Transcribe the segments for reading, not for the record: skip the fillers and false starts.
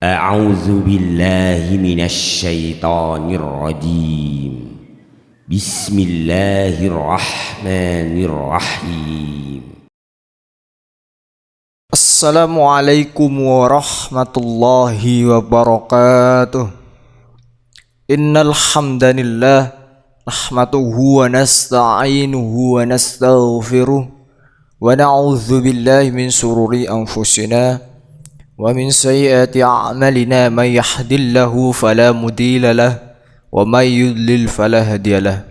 أعوذ بالله من الشيطان الرجيم. بسم الله الرحمن الرحيم. Assalamualaikum warahmatullahi wabarakatuh. Innal hamdanillah nahmaduhu wa nasta'inuhu wa nastaghfiruh wa na'udzu billahi min shururi anfusina wa min sayyiati a'malina may yahdihillahu fala mudilla lahu wa may yudlil fala hadiya lahu.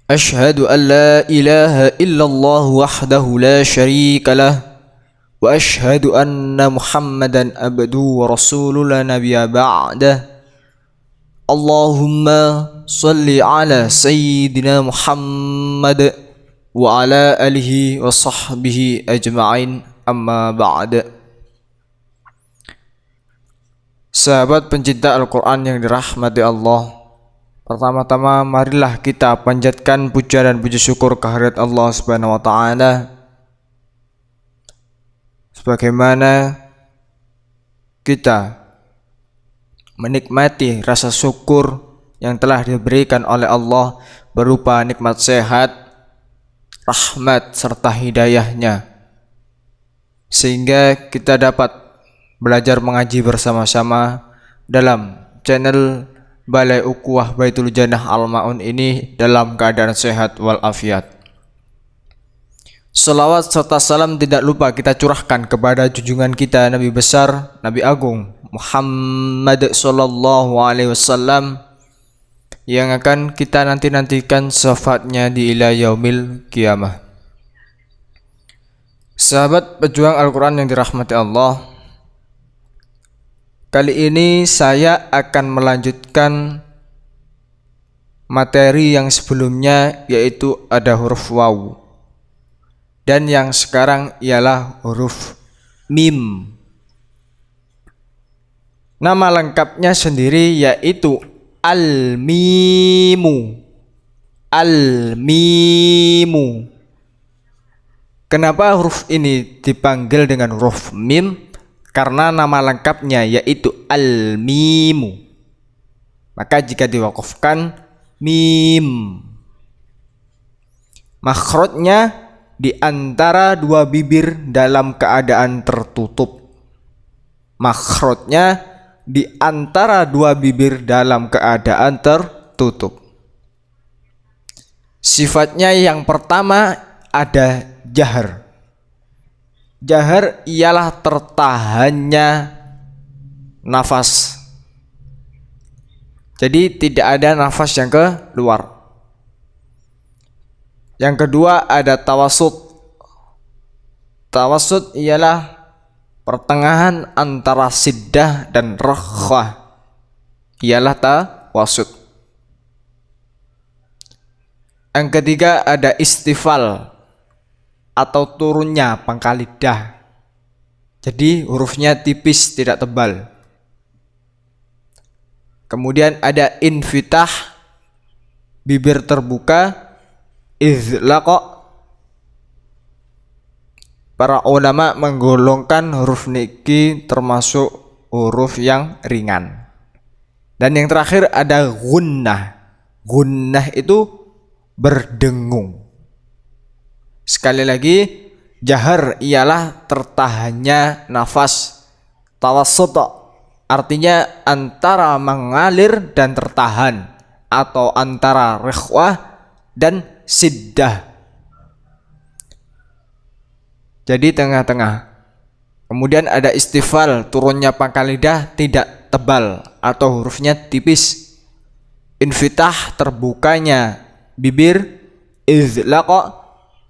أشهد أن لا إله إلا الله وحده لا شريك له وأشهد أن محمدا عبده ورسوله لا نبي بعده. اللهم صل على سيدنا محمد وعلى آله وصحبه أجمعين أما بعد. Sahabat pencinta Al-Quran yang dirahmati Allah, pertama-tama marilah kita panjatkan puja dan puji syukur kehadirat Allah Subhanahu wa taala, sebagaimana kita menikmati rasa syukur yang telah diberikan oleh Allah berupa nikmat sehat, rahmat serta hidayahnya, sehingga kita dapat belajar mengaji bersama-sama dalam channel Balai Ukhuwah Baitul Jannah Al-Ma'un ini dalam keadaan sehat walafiat. Salawat serta salam tidak lupa kita curahkan kepada junjungan kita Nabi besar, Nabi agung Muhammad sallallahu alaihi wasallam, yang akan kita nantikan syafaatnya di ila yaumil qiyamah. Sahabat pejuang Al-Quran yang dirahmati Allah, kali ini saya akan melanjutkan materi yang sebelumnya, yaitu ada huruf waw, dan yang sekarang ialah huruf mim. Nama lengkapnya sendiri yaitu al-mimu. Al-mimu. Kenapa huruf ini dipanggil dengan huruf mim? Karena nama lengkapnya yaitu al-mimu. Maka jika diwakafkan mim, makhrajnya di antara dua bibir dalam keadaan tertutup. Makhrajnya di antara dua bibir dalam keadaan tertutup. Sifatnya yang pertama ada jahar. Jahar ialah tertahannya nafas. Jadi tidak ada nafas yang keluar. Yang kedua ada tawasud. Tawasud ialah pertengahan antara siddah dan rakhwah. Ialah tawasud. Yang ketiga ada istifal atau turunnya pangkal lidah. Jadi hurufnya tipis, tidak tebal. Kemudian ada infitah, bibir terbuka. Izlaq, para ulama menggolongkan huruf niki termasuk huruf yang ringan. Dan yang terakhir ada gunnah. Gunnah itu berdengung. Sekali lagi, jahar ialah tertahannya nafas. Tawassut artinya antara mengalir dan tertahan, atau antara rikhwah dan siddah. Jadi tengah-tengah. Kemudian ada istifal, turunnya pangkal lidah tidak tebal atau hurufnya tipis. Infitah, terbukanya bibir. Izlaq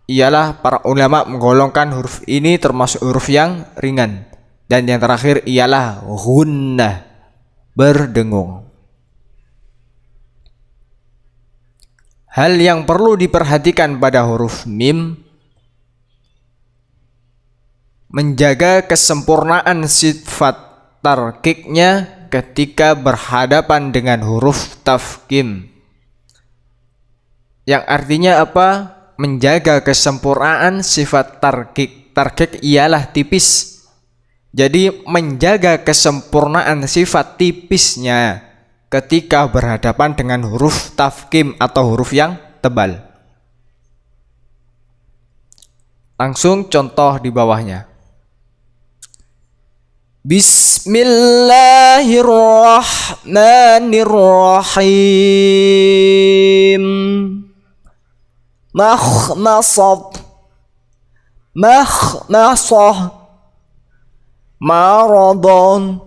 ialah para ulama menggolongkan huruf ini termasuk huruf yang ringan. Dan yang terakhir ialah gunnah, berdengung. Hal yang perlu diperhatikan pada huruf mim, menjaga kesempurnaan sifat tarkiknya ketika berhadapan dengan huruf tafkhim. Yang artinya apa? Menjaga kesempurnaan sifat tarkik. Tarkik ialah tipis. Jadi menjaga kesempurnaan sifat tipisnya ketika berhadapan dengan huruf tafkhim atau huruf yang tebal. Langsung contoh di bawahnya. Bismillahirrahmanirrahim. Makhmasat, makhmasah, maradon,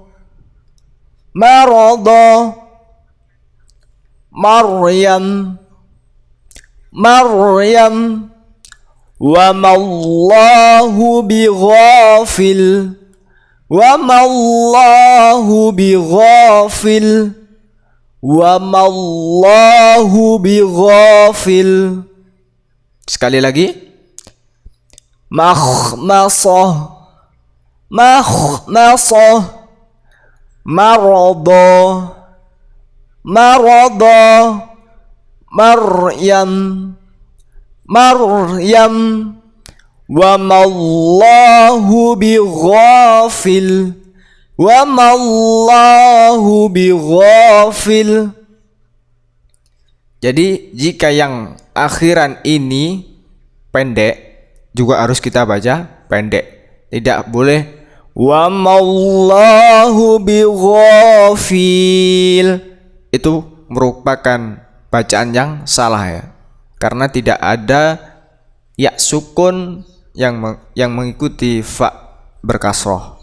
marada, Maryam, Maryam. Wa mallahu bighafil, wa mallahu bighafil, wa mallahu bighafil. Sekali lagi. Makhmasah, makhmasah, marada, marada, Maryam, Maryam. Wa mallahu bighafil, wa mallahu bighafil. Jadi jika yang akhiran ini pendek juga harus kita baca pendek. Tidak boleh wa mallahu bighafil. Itu merupakan bacaan yang salah ya. Karena tidak ada ya sukun yang mengikuti fa berkasroh.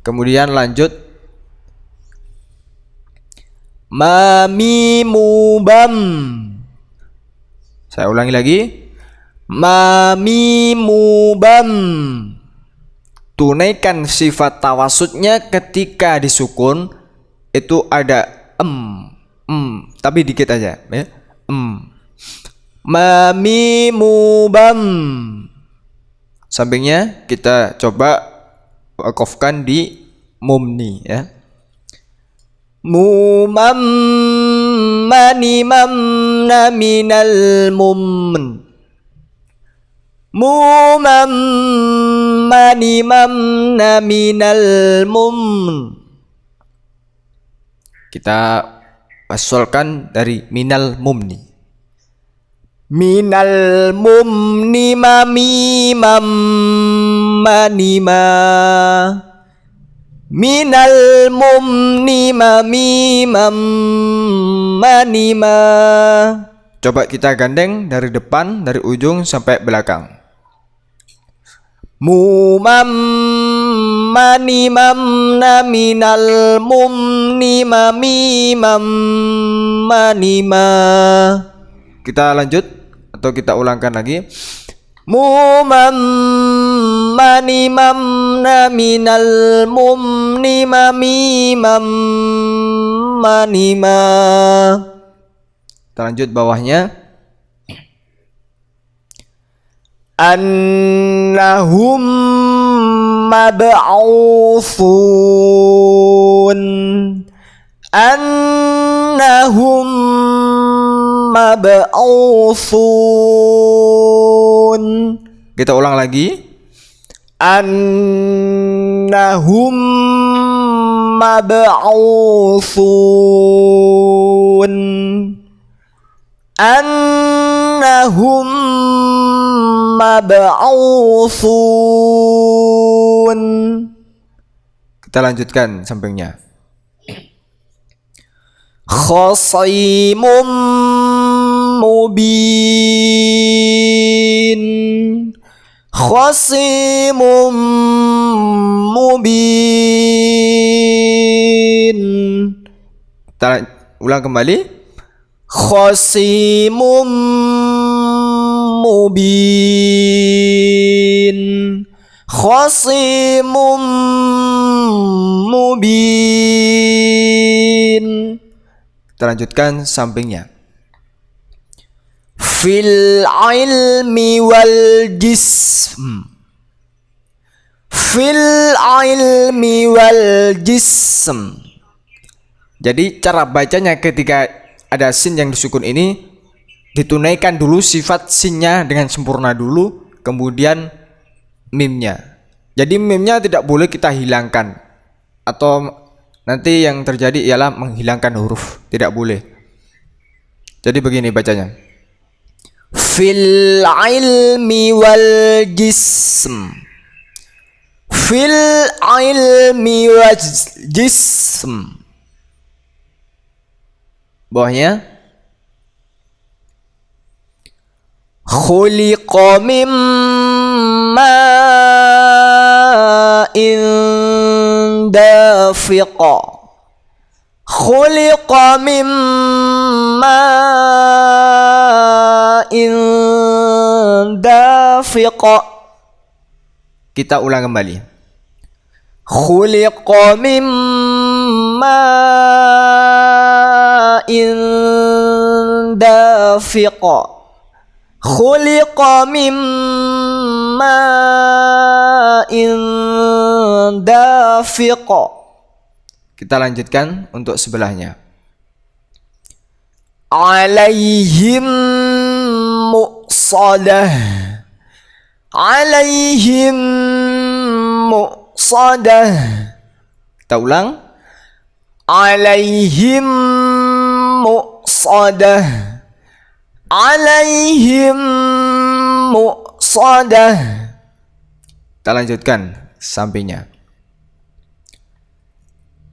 Kemudian lanjut. Ma mimu bam. Saya ulangi lagi. Ma mimu bam. Tunaikan sifat tawasudnya ketika disukun itu ada tapi dikit aja ya. Ma mimu bam. Sampingnya kita coba wakafkan di mumni ya. Mumam mani mamna minal mumn. Mumam mani mamna minal mumn. Kita wasolkan dari minal mumni. Minal mumni mami mammanima. Minal mumni mami mammanima. Coba kita gandeng dari depan, dari ujung sampai belakang. Mumam mani mamna minal mumni mami mammanima. Kita lanjut atau kita ulangkan lagi. Mumam mani mamna minal mumni mami mammanima. Kita lanjut bawahnya. Annahum mab'utsun. Annahum mab'utsun. Kita ulang lagi. Annahum mab'utsun. Annahum mab'utsun. Kita lanjutkan sampingnya. Khasimum mubin. Khasimum mubin. Kita ulang kembali. Khasimum mubin. Khasimum mubin. Kita lanjutkan sampingnya. Fil ilmi wal jism. Fil ilmi wal jism. Jadi cara bacanya ketika ada sin yang disukun ini, ditunaikan dulu sifat sinnya dengan sempurna dulu, kemudian mimnya. Jadi mimnya tidak boleh kita hilangkan, atau nanti yang terjadi ialah menghilangkan huruf, tidak boleh. Jadi begini bacanya. Fil ilmi wal jism. Fil ilmi wal jism. Bawahnya khuliqa min ma'in dafiqa. Khuliqa min ma'in dafiqa. Kita ulang kembali. Khuliqa min ma'in dafiqa. Khuliqa min ma'in dafiqa. Kita lanjutkan untuk sebelahnya. Alaihim muqsadah. Alaihim muqsadah. Kita ulang. Alaihim muqsadah. Alaihim muqsadah. Kita lanjutkan sampingnya.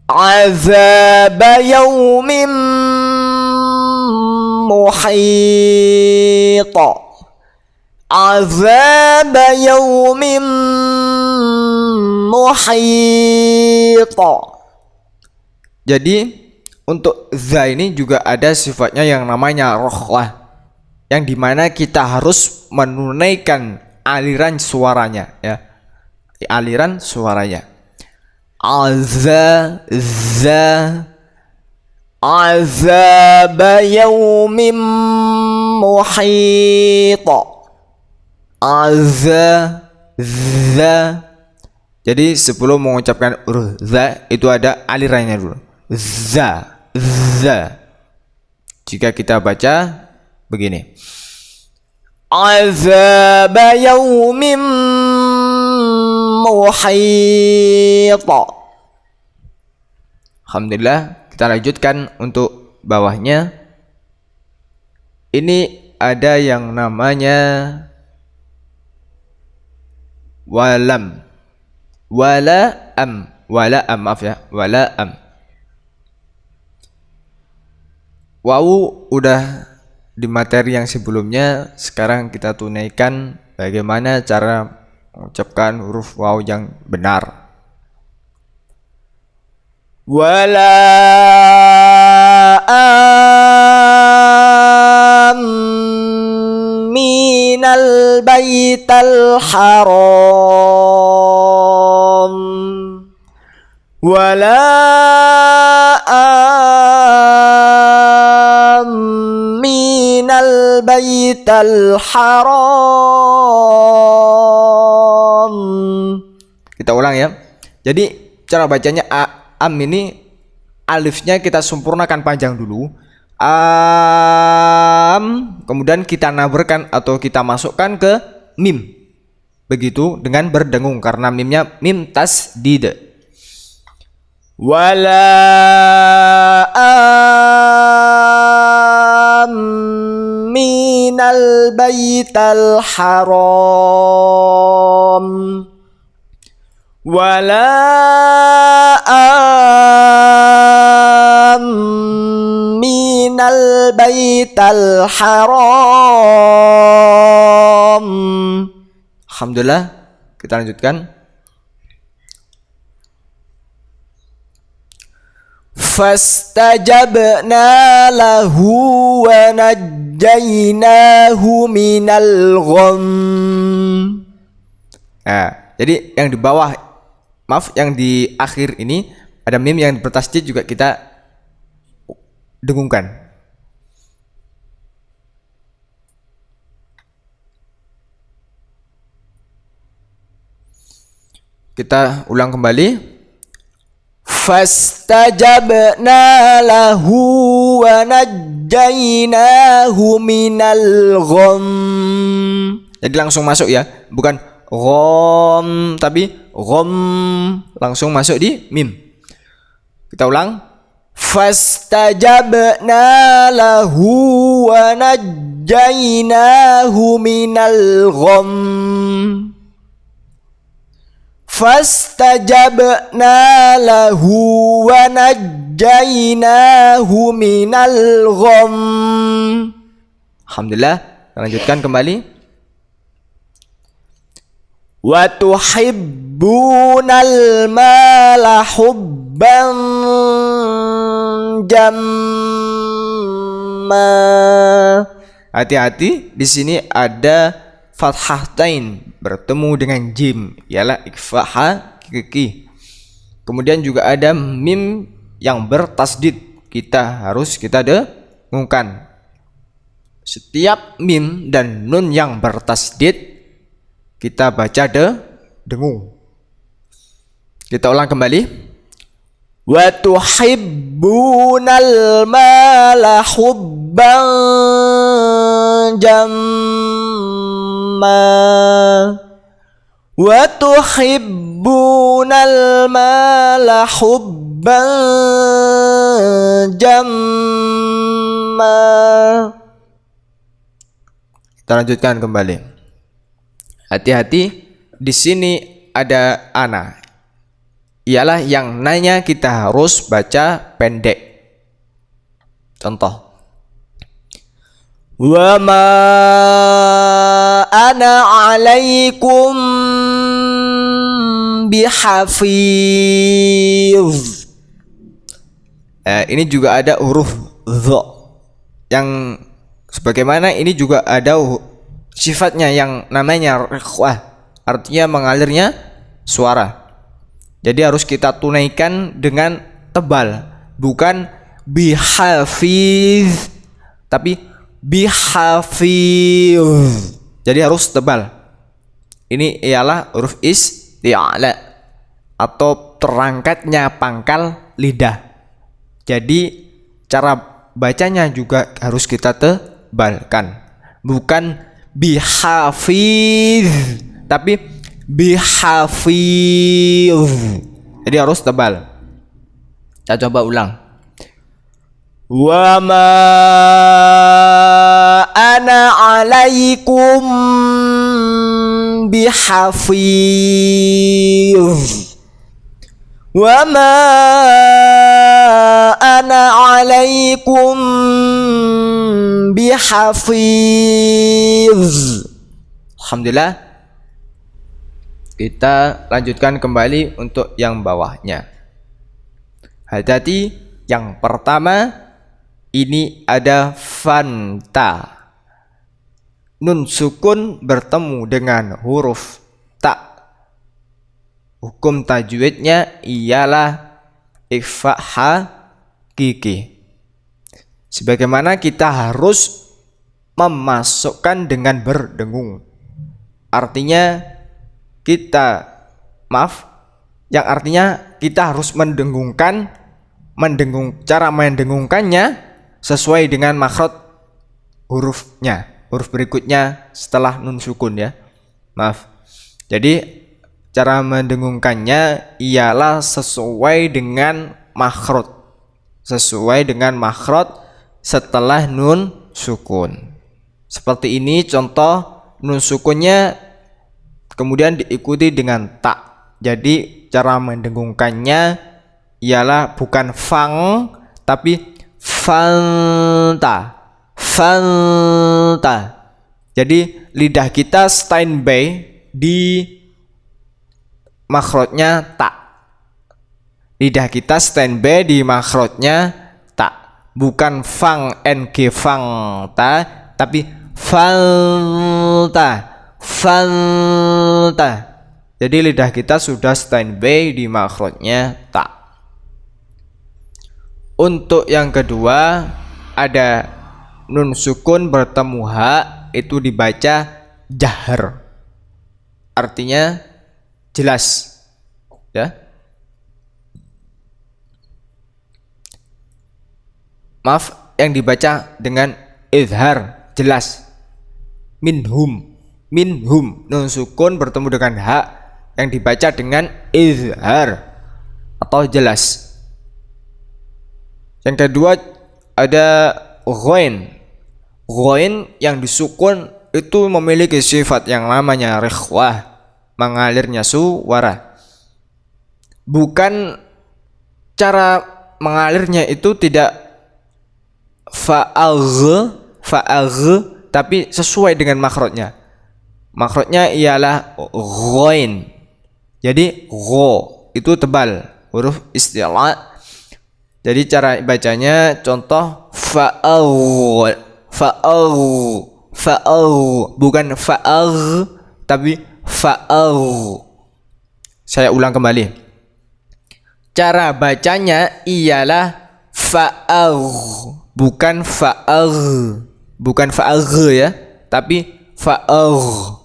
Azab yaumin muhita. Azab yaumin muhita. Jadi untuk za ini juga ada sifatnya yang namanya rokhlah, yang dimana kita harus menunaikan aliran suaranya, ya, aliran suaranya. Azza za azab yaumin muhita. Azza za. Jadi sebelum mengucapkan huruf za itu ada alirannya dulu. Za za. Jika kita baca begini. Azab yaumin muhita. Alhamdulillah, kita lanjutkan untuk bawahnya. Ini ada yang namanya walam. Walaam. Walaam, maaf ya. Walaam. Wawu udah di materi yang sebelumnya. Sekarang kita tunaikan bagaimana cara mengucapkan huruf waw yang benar. Wala minal baital haram. Wala minal baital haram. Kita ulang ya. Jadi cara bacanya am ini alifnya kita sempurnakan panjang dulu. Kemudian kita nabarkan atau kita masukkan ke mim. Begitu dengan berdengung karena mimnya mim tasdid. Wala minal baital haram. Wala minal baital haram. Alhamdulillah, kita lanjutkan. Fastajabna lahu wa najjaynahu minal gham. Nah, jadi yang di bawah, maaf, yang di akhir ini ada mim yang bertasydid juga kita dengungkan. Kita ulang kembali. Fastajabna lahu wa najjaynahu minal gham. Jadi langsung masuk ya, bukan ghom, tapi ghom langsung masuk di mim. Kita ulang. Fastajabna lahu wa najjaynahu minal gham. Fastajabna lahu wa najjaynahu minal gham. Alhamdulillah. Kita lanjutkan kembali. Wa tuhibbunal mala hubban jamma. Hati-hati, di sini ada fathahtain bertemu dengan jim, ialah ikfaha kiki. Kemudian juga ada mim yang bertasdid, kita dengungkan. Setiap mim dan nun yang bertasdid kita baca dengung. Kita ulang kembali. Wa tuhibbunal mala hubban jamma. Wa tuhibbunal mala hubban jamma. Kita lanjutkan kembali. Hati-hati, di sini ada ana. Ialah yang nanya kita harus baca pendek. Contoh. Wa ma ana alaikum bihafiz. Ini juga ada huruf dha yang sebagaimana ini juga ada sifatnya yang namanya rikhwah, artinya mengalirnya suara. Jadi harus kita tunaikan dengan tebal, bukan bihafiz tapi bihafiz. Jadi harus tebal. Ini ialah huruf isti'la atau terangkatnya pangkal lidah. Jadi cara bacanya juga harus kita tebalkan, bukan bihafiz tapi bihafiz. Jadi harus tebal. Kita coba ulang. Wa ma ana alaikum bihafiz. Wa ma ana alaikum bihafiz. Alhamdulillah. Kita lanjutkan kembali untuk yang bawahnya. Hati-hati, yang pertama ini ada fanta. Nun sukun bertemu dengan huruf ta. Hukum tajwidnya ialah ikhfa hakiki. Sebagaimana kita harus memasukkan dengan berdengung. Artinya yang artinya kita harus cara mendengungkannya sesuai dengan makhraj hurufnya, huruf berikutnya setelah nun sukun ya. Jadi cara mendengungkannya ialah sesuai dengan makhraj setelah nun sukun. Seperti ini contoh nun sukunnya kemudian diikuti dengan ta. Jadi cara mendengungkannya ialah bukan fang tapi fanta. Jadi lidah kita standby di makhrajnya ta. Lidah kita standby di makhrajnya ta. Bukan fang ng fang ta tapi fanta. Jadi lidah kita sudah standby di makhrajnya ta. Untuk yang kedua ada nun sukun bertemu ha, itu dibaca jahar. Artinya jelas ya. Maaf, yang dibaca dengan izhar jelas. Minhum minhum. Nun sukun bertemu dengan ha yang dibaca dengan izhar atau jelas. Yang kedua ada ghain. Ghain yang disukun itu memiliki sifat yang namanya rikhwah, mengalirnya suara. Bukan cara mengalirnya itu tidak fa'agh tapi sesuai dengan makhrajnya. Makhrajnya ialah ghain. Jadi gho itu tebal, huruf isti'la. Jadi cara bacanya contoh fa'agh bukan fa'agh tapi fa'agh. Saya ulang kembali. Cara bacanya ialah fa'agh, bukan fa'agh ya, tapi fa'agh.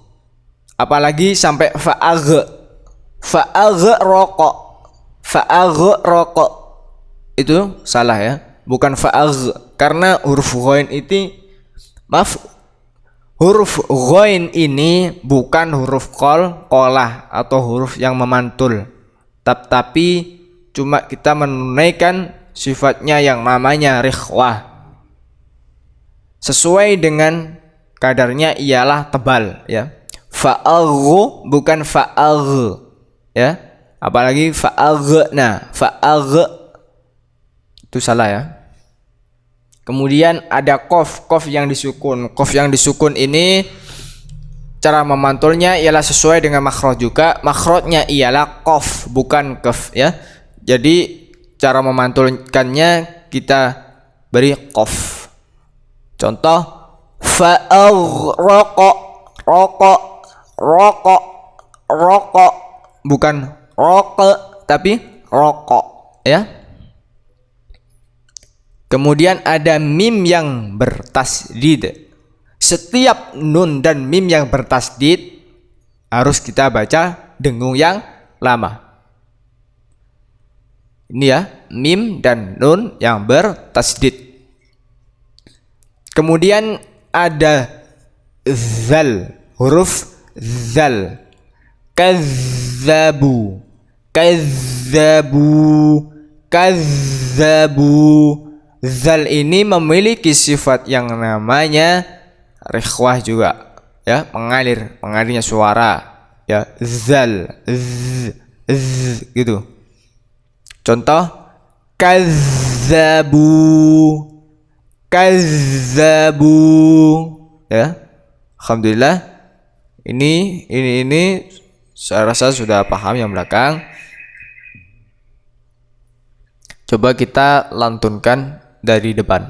Apalagi sampai fa'agh rokok itu salah ya, bukan fa'agh, karena huruf ghain itu huruf ghain ini bukan huruf qalah atau huruf yang memantul, tapi cuma kita menunaikan sifatnya yang namanya rikhwah. Sesuai dengan kadarnya ialah tebal ya. Fa'agh bukan fa'agh ya. Apalagi fa'aghna, fa'agh itu salah ya. Kemudian ada qaf yang disukun. Qaf yang disukun ini cara memantulnya ialah sesuai dengan makhraj juga. Makhrajnya ialah qaf bukan kaf ya. Jadi cara memantulkannya kita beri qaf. Contoh fa'aghraq, rokok bukan rokok tapi rokok ya. Kemudian ada mim yang bertasdid. Setiap nun dan mim yang bertasdid harus kita baca dengung yang lama. Ini ya, mim dan nun yang bertasdid. Kemudian ada zal, huruf zal. Kazzabu, zal ini memiliki sifat yang namanya rikhwah juga ya, mengalirnya suara ya, zal gitu. Contoh kazzabu ya. Alhamdulillah ini saya rasa sudah paham yang belakang. Coba kita lantunkan dari depan.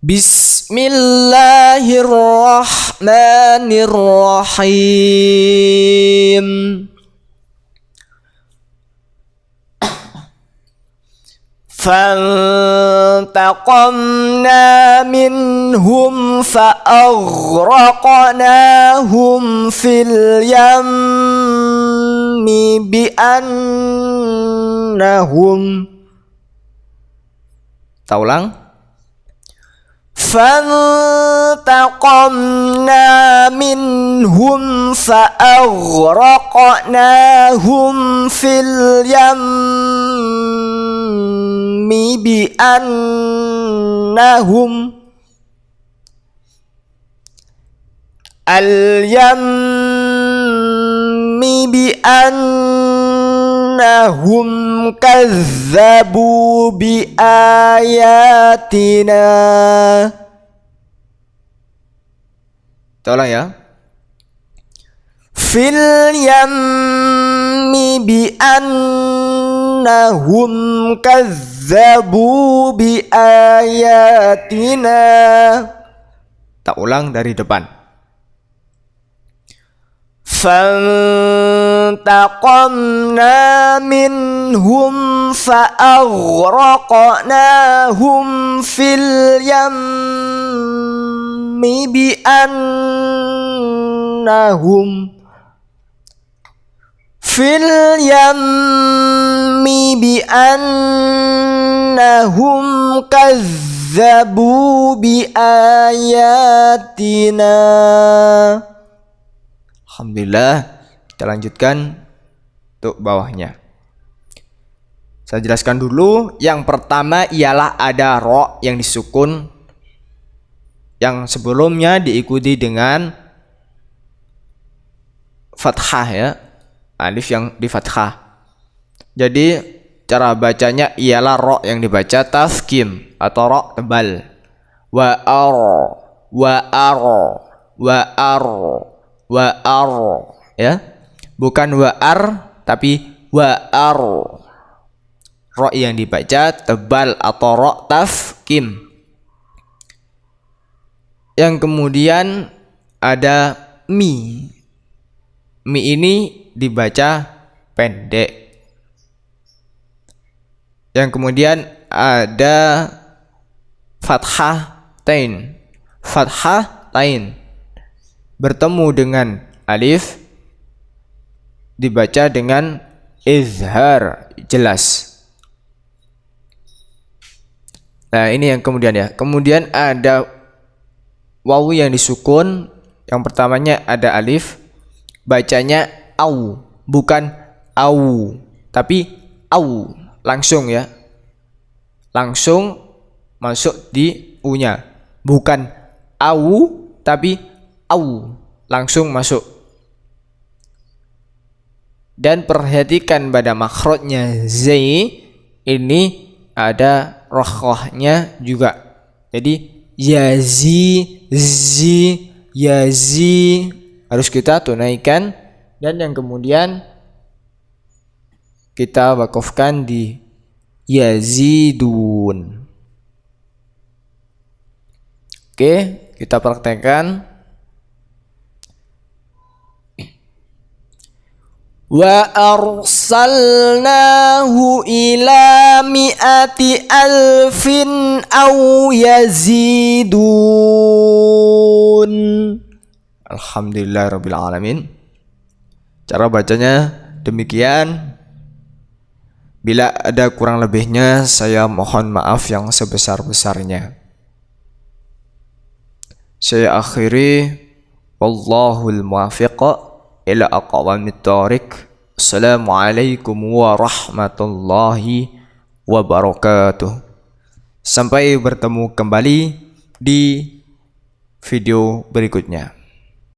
Bismillahirrahmanirrahim. فانتقمنا منهم فأغرقناهم في اليم بأنهم تaulang فانتقمنا منهم فأغرقناهم في اليم بأنهم بأنهم كذبوا بآياتنا. Tolong ya. Fil yammi bi annahum kazzabu bi ayatina. Tak ulang dari depan. فانتقمنا منهم فأغرقناهم في اليم بأنهم كذبوا kazzabu biayatina. Alhamdulillah. Kita lanjutkan untuk bawahnya. Saya jelaskan dulu. Yang pertama ialah ada ro yang disukun, yang sebelumnya diikuti dengan fathah ya, alif yang di fathah. Jadi cara bacanya ialah ro yang dibaca tafkim atau ro tebal. Wa ar, wa ar, wa ar, wa ar ya. Bukan wa ar tapi wa ar. Ro yang dibaca tebal atau ro tafkim. Yang kemudian ada mi. Mi ini dibaca pendek. Yang kemudian ada fathah tain. Fathah tain bertemu dengan alif dibaca dengan izhar, jelas. Nah, ini yang kemudian ya. Kemudian ada wawu yang disukun. Yang pertamanya ada alif, bacanya au, bukan au, tapi au, langsung ya. Langsung masuk di u-nya. Bukan au, tapi au, langsung masuk. Dan perhatikan pada makhrajnya z ini ada rokhahnya juga. Jadi yazi, zi, yazi harus kita tunaikan. Dan yang kemudian kita wakafkan di yazidun. Oke, kita praktekkan. Wa arsalnahu ila mi'ati alfin aw yazidun. Alhamdulillah rabbil alamin. Cara bacanya demikian. Bila ada kurang lebihnya saya mohon maaf yang sebesar-besarnya. Saya akhiri, wallahul muwaffiq ila aqwamit thoriq. Assalamualaikum warahmatullahi wabarakatuh. Sampai bertemu kembali di video berikutnya.